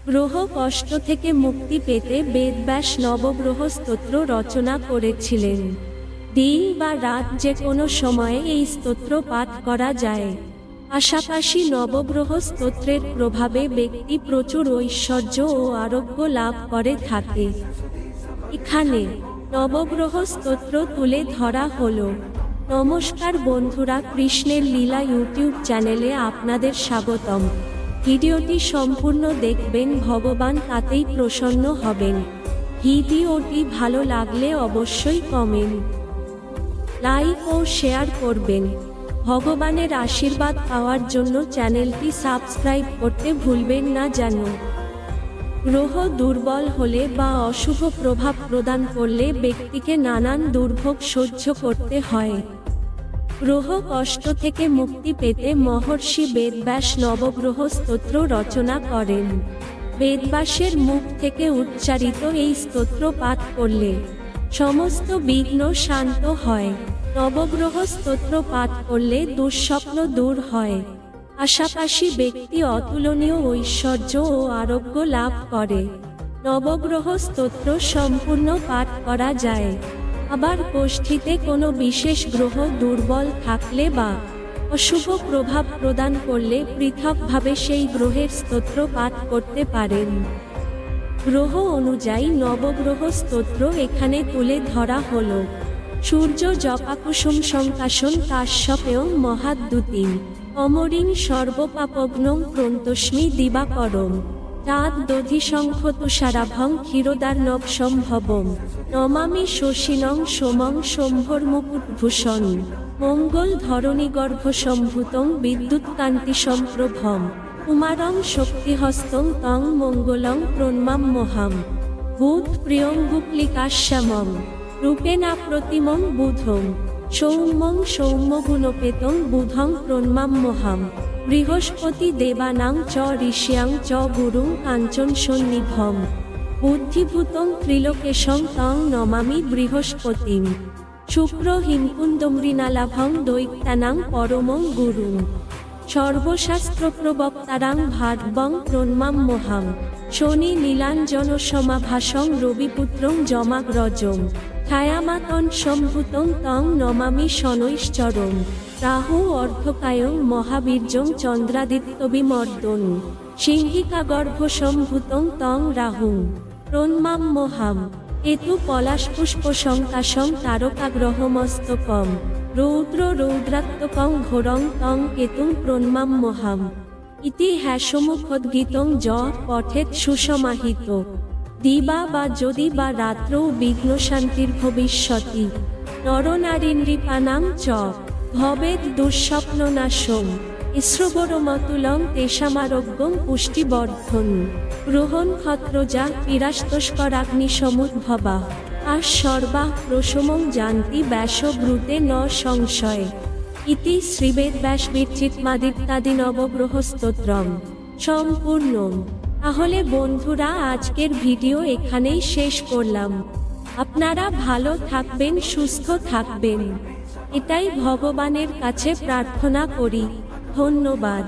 গ্রহ কষ্ট থেকে মুক্তি পেতে বেদব্যাস নবগ্রহ স্তোত্র রচনা করেছিলেন। দিন বা রাত যে কোনো সময়ে এই স্তোত্র পাঠ করা যায়। পাশাপাশি নবগ্রহ স্তোত্রের প্রভাবে ব্যক্তি প্রচুর ঐশ্বর্য ও আরোগ্য লাভ করে থাকে। এখানে নবগ্রহ স্তোত্র তুলে ধরা হলো। নমস্কার বন্ধুরা, কৃষ্ণের লীলা ইউটিউব চ্যানেলে আপনাদের স্বাগতম। ভিডিওটি সম্পূর্ণ দেখবেন, ভগবান তাতেই প্রসন্ন হবেন। ভিডিওটি ভালো লাগলে অবশ্যই কমেন্ট, লাইক ও শেয়ার করবেন। ভগবানের আশীর্বাদ পাওয়ার জন্য চ্যানেলটি সাবস্ক্রাইব করতে ভুলবেন না যেন। গ্রহ দুর্বল হলে বা অশুভ প্রভাব প্রদান করলে ব্যক্তিকে নানান দুর্ভোগ সহ্য করতে হয়। গ্রহ কষ্ট থেকে মুক্তি পেতে মহর্ষি বেদব্যাস নবগ্রহ স্তোত্র রচনা করেন। বেদব্যাসের মুখ থেকে উচ্চারিত এই স্তোত্র পাঠ করলে সমস্ত বিঘ্ন শান্ত হয়। নবগ্রহ স্তোত্র পাঠ করলে দুঃস্বপ্ন দূর হয়। পাশাপাশি ব্যক্তি অতুলনীয় ঐশ্বর্য ও আরোগ্য লাভ করে। নবগ্রহ স্তোত্র সম্পূর্ণ পাঠ করা যায়। আবার কোষ্ঠীতে কোনো বিশেষ গ্রহ দুর্বল থাকলে বা অশুভ প্রভাব প্রদান করলে পৃথকভাবে সেই গ্রহের স্তোত্র পাঠ করতে পারেন। গ্রহ অনুযায়ী নবগ্রহ স্তোত্র এখানে তুলে ধরা হলো। সূর্য জপাকুসুম সংকাশন কাশ্যপেয়ং মহাদ্যুতিং অমরিং সর্বপাপগ্নং প্রন্তস্মি দিবাকরম রাত দধি শঙ্খ তুষারাভং ক্ষীরোদার্ণব সম্ভবম নমামি শশিনং সোমং শম্ভোর্মুকুটভূষণ মঙ্গল ধরণীগর্ভ সম্ভূতং বিদ্যুৎকান্তি সম্প্রভম কুমারং শক্তিহস্তং তং মঙ্গলং প্রণমাম্যহম বুধ প্রিয়ং গুপ্লিকাশ্যামং রূপেণা প্রতিমং বুধং সৌম্যং সৌম্যগুণপেতং বুধং প্রণমাম্যহম বৃহস্পতি দেবানাং চ ঋষ্যাং চ গুরুং কাঞ্চন সন্নিভম বুদ্ধিভূতং ত্রিলোকেশং তং নমামি বৃহস্পতিম শুক্র হিমকুন্দমৃণালাভং দৈত্যানাং পরমং গুরুং সর্বশাস্ত্রপ্রবক্তারাং ভার্গবং প্রণমাম্যহম শনি নীলাঞ্জন সমাভাসং রবিপুত্রং যমাগ্রজং ছায়ামাতন সম্ভূতং তং নমামি শনৈশ্চরং রাহু অর্ধকায়ং মহাবীর্যং চন্দ্রাদিত্যবিমর্দন সিংহিকাগর্ভ সম্ভূতং তং রাহুং প্রণমাম্যহম কেতু পলাশপুষ্প সংকাশং তারকাগ্রহমস্তকম রৌদ্র রৌদ্রাত্মকং ঘোরং তং কেতুং প্রণমাম্যহম ইতি হ্যাসমুখোদ্গীতং য পঠেৎ সুসমাহিত দিবা বা যদি বা রাত্রৌ বিঘ্নশান্তির ভবিষ্যতি নরনারীনৃপানাং চ ভবেদ দুঃস্বপ্ননাশং ইস্রবরমতুলং তেষামারোগ্যং পুষ্টিবর্ধন গ্রহণ ক্ষত্রজা পীরাস্তস্করাগ্নিসমুদ্ভবা আর সর্বাঃ প্রশমং জানতি ব্যাসব্রুতে ন সংশয় ইতি শ্রীবেদব্যাস বিরচিতমাদিত্যাদি নবগ্রহ স্তোত্রম সম্পূর্ণম। তাহলে বন্ধুরা, আজকের ভিডিও এখানেই শেষ করলাম। আপনারা ভালো থাকবেন, সুস্থ থাকবেন, এটাই ভগবানের কাছে প্রার্থনা করি। ধন্যবাদ।